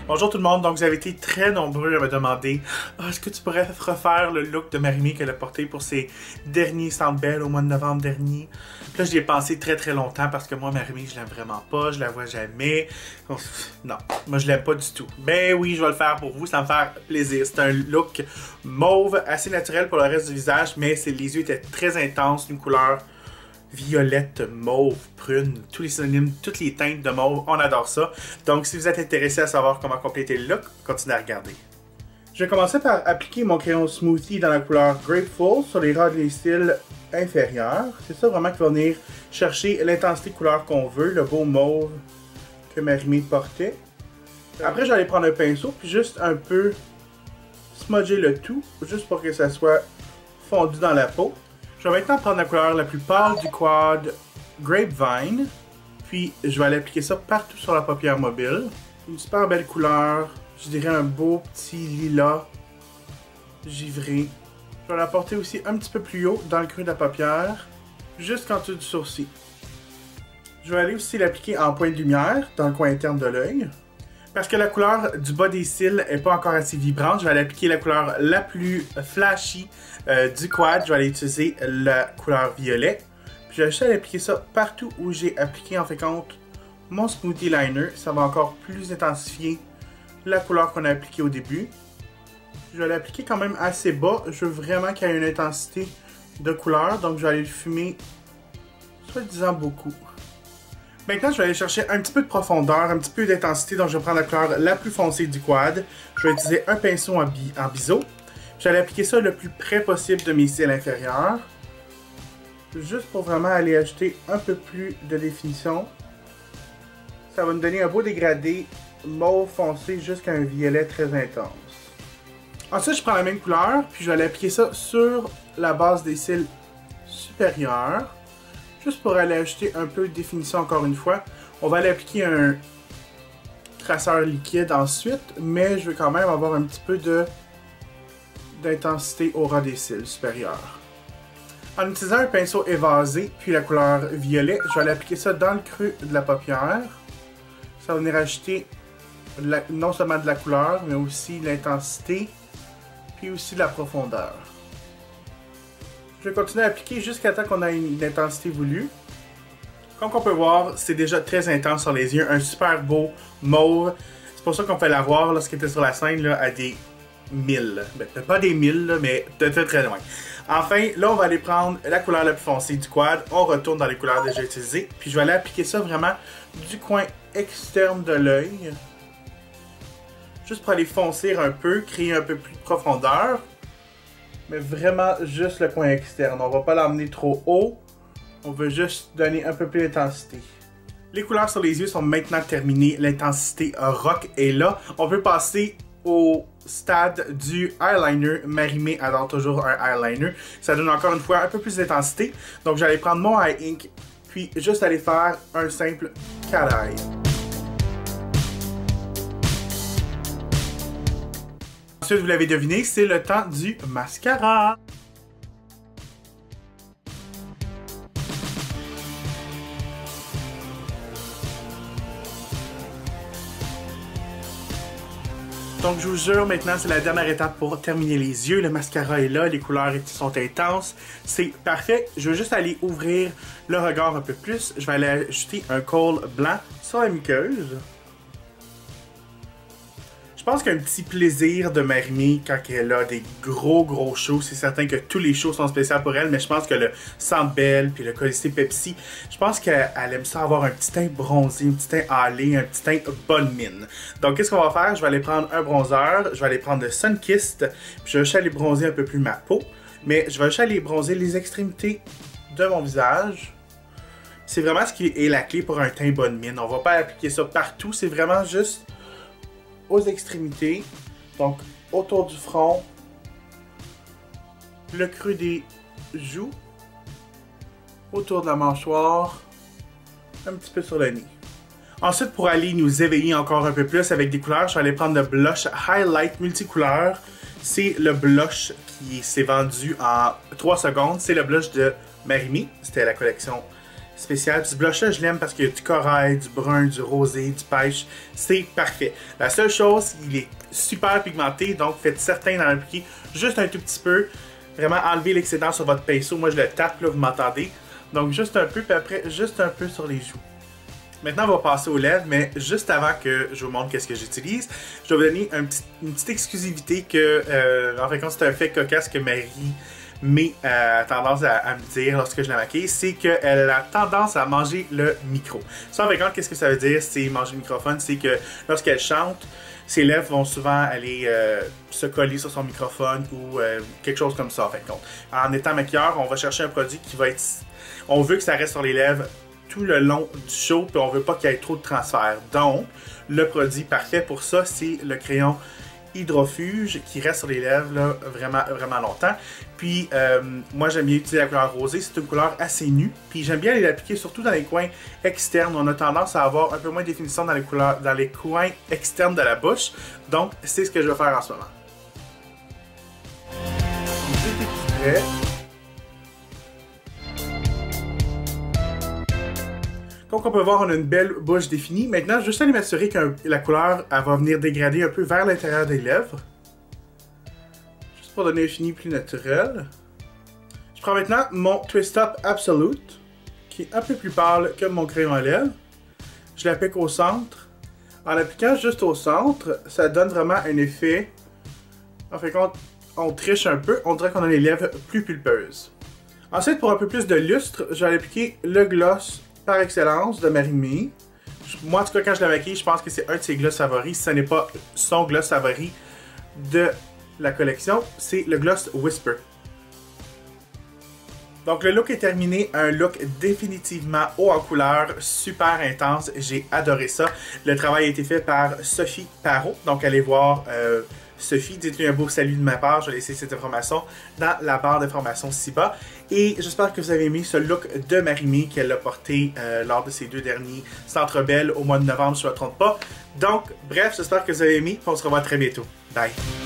Bonjour tout le monde, donc vous avez été très nombreux à me demander est-ce que tu pourrais refaire le look de Marimé qu'elle a porté pour ses derniers Centre Bell au mois de novembre dernier. Puis là j'y ai pensé très longtemps parce que moi Marimé je l'aime vraiment pas, je la vois jamais. Non, moi je l'aime pas du tout. Mais oui, je vais le faire pour vous, ça va me faire plaisir. C'est un look mauve, assez naturel pour le reste du visage, mais les yeux étaient très intenses, une couleur violette, mauve, prune, tous les synonymes, toutes les teintes de mauve, on adore ça. Donc si vous êtes intéressé à savoir comment compléter le look, continuez à regarder. Je vais commencer par appliquer mon crayon Smoothie dans la couleur Grateful sur les ras des cils inférieurs. C'est ça vraiment qui va venir chercher l'intensité de couleur qu'on veut, le beau mauve que Marimé portait. Après, je vais aller prendre un pinceau puis juste un peu smudger le tout, juste pour que ça soit fondu dans la peau. Je vais maintenant prendre la couleur la plus pâle du quad Grapevine, puis je vais aller appliquer ça partout sur la paupière mobile. Une super belle couleur, je dirais un beau petit lilas givré. Je vais la porter aussi un petit peu plus haut dans le creux de la paupière, jusqu'en dessous du sourcil. Je vais aller aussi l'appliquer en point de lumière, dans le coin interne de l'œil. Parce que la couleur du bas des cils n'est pas encore assez vibrante, je vais aller appliquer la couleur la plus flashy du quad. Je vais aller utiliser la couleur violet. Puis je vais juste aller appliquer ça partout où j'ai appliqué en fait compte mon Smoothie Liner. Ça va encore plus intensifier la couleur qu'on a appliquée au début. Je vais l'appliquer quand même assez bas. Je veux vraiment qu'il y ait une intensité de couleur. Donc je vais aller le fumer, soi-disant beaucoup. Maintenant, je vais aller chercher un petit peu de profondeur, un petit peu d'intensité, donc je vais prendre la couleur la plus foncée du quad. Je vais utiliser un pinceau en biseau. Je vais aller appliquer ça le plus près possible de mes cils inférieurs. Juste pour vraiment aller ajouter un peu plus de définition. Ça va me donner un beau dégradé mauve foncé jusqu'à un violet très intense. Ensuite, je prends la même couleur, puis je vais aller appliquer ça sur la base des cils supérieurs. Juste pour aller ajouter un peu de définition encore une fois. On va aller appliquer un traceur liquide ensuite, mais je veux quand même avoir un petit peu d'intensité au ras des cils supérieurs. En utilisant un pinceau évasé, puis la couleur violet, je vais aller appliquer ça dans le creux de la paupière. Ça va venir ajouter non seulement de la couleur, mais aussi de l'intensité, puis aussi de la profondeur. Je vais continuer à appliquer jusqu'à temps qu'on ait une intensité voulue. Comme on peut voir, c'est déjà très intense sur les yeux. Un super beau mauve. C'est pour ça qu'on peut la voir lorsqu'elle était sur la scène là, à des 1000. Ben, pas des 1000, là, mais de très loin. Enfin, là, on va aller prendre la couleur la plus foncée du quad. On retourne dans les couleurs déjà utilisées. Puis je vais aller appliquer ça vraiment du coin externe de l'œil. Juste pour aller foncer un peu, créer un peu plus de profondeur. Mais vraiment juste le coin externe. On va pas l'emmener trop haut. On veut juste donner un peu plus d'intensité. Les couleurs sur les yeux sont maintenant terminées. L'intensité rock est là. On peut passer au stade du eyeliner. Marimé adore toujours un eyeliner. Ça donne encore une fois un peu plus d'intensité. Donc j'allais prendre mon eye ink. Puis juste aller faire un simple cat eye. Ensuite, vous l'avez deviné, c'est le temps du mascara. Donc je vous jure, maintenant c'est la dernière étape pour terminer les yeux. Le mascara est là, les couleurs sont intenses. C'est parfait. Je veux juste aller ouvrir le regard un peu plus. Je vais aller ajouter un kohl blanc sur la muqueuse. Je pense qu'un petit plaisir de Marimé quand elle a des gros shows. C'est certain que tous les shows sont spéciaux pour elle, mais je pense que le Centre Bell puis le Colisée Pepsi, je pense qu'elle aime ça avoir un petit teint bronzé, un petit teint hâlé, un petit teint bonne mine. Donc qu'est-ce qu'on va faire? Je vais aller prendre un bronzer, je vais aller prendre le Sunkissed, puis je vais juste aller bronzer un peu plus ma peau, mais je vais juste aller bronzer les extrémités de mon visage. C'est vraiment ce qui est la clé pour un teint bonne mine. On va pas appliquer ça partout, c'est vraiment juste aux extrémités, donc autour du front, le creux des joues, autour de la mâchoire, un petit peu sur le nez. Ensuite, pour aller nous éveiller encore un peu plus avec des couleurs, je vais aller prendre le blush Highlight multicouleur. C'est le blush qui s'est vendu en 3 secondes. C'est le blush de Marimé. C'était la collection spécial. Puis ce blush-là, je l'aime parce qu'il y a du corail, du brun, du rosé, du pêche. C'est parfait. La seule chose, il est super pigmenté, donc faites certain d'en appliquer juste un tout petit peu. Vraiment enlever l'excédent sur votre pinceau. Moi, je le tape, là, vous m'entendez. Donc juste un peu, puis après, juste un peu sur les joues. Maintenant, on va passer aux lèvres, mais juste avant que je vous montre qu'est-ce que j'utilise, je vais vous donner une petite exclusivité que, en fait, c'est un fait cocasse que Marie a tendance à me dire lorsque je la maquille, c'est qu'elle a tendance à manger le micro. Ça, en fait, qu'est-ce que ça veut dire, c'est manger le microphone? C'est que lorsqu'elle chante, ses lèvres vont souvent aller se coller sur son microphone ou quelque chose comme ça, en fait. En étant maquilleur, on va chercher un produit qui va être... On veut que ça reste sur les lèvres tout le long du show, puis on veut pas qu'il y ait trop de transfert. Donc, le produit parfait pour ça, c'est le crayon Hydrofuge qui reste sur les lèvres là, vraiment, vraiment longtemps. Puis, moi, j'aime bien utiliser la couleur rosée. C'est une couleur assez nue. Puis, j'aime bien l'appliquer surtout dans les coins externes. On a tendance à avoir un peu moins de définition dans les coins externes de la bouche. Donc, c'est ce que je vais faire en ce moment. Juste extrait. Donc on peut voir, on a une belle bouche définie. Maintenant, juste aller m'assurer que la couleur elle va venir dégrader un peu vers l'intérieur des lèvres. Juste pour donner un fini plus naturel. Je prends maintenant mon Twist Up Absolute, qui est un peu plus pâle que mon crayon à lèvres. Je l'applique au centre. En l'appliquant juste au centre, ça donne vraiment un effet... En fait, quand on triche un peu, on dirait qu'on a les lèvres plus pulpeuses. Ensuite, pour un peu plus de lustre, je vais appliquer le gloss par excellence de Marie. Moi, en tout cas, quand je la maquille, je pense que c'est un de ses gloss favoris. Si ce n'est pas son gloss favori de la collection, c'est le gloss Whisper. Donc, le look est terminé. Un look définitivement haut en couleur, super intense. J'ai adoré ça. Le travail a été fait par Sophie Parot. Donc, allez voir Sophie, dites-lui un beau salut de ma part. Je vais laisser cette information dans la barre d'informations ci-bas. Et j'espère que vous avez aimé ce look de Marie qu'elle a porté lors de ses 2 derniers Centre Bell au mois de novembre, si je ne me trompe pas. Donc, bref, j'espère que vous avez aimé. On se revoit très bientôt. Bye!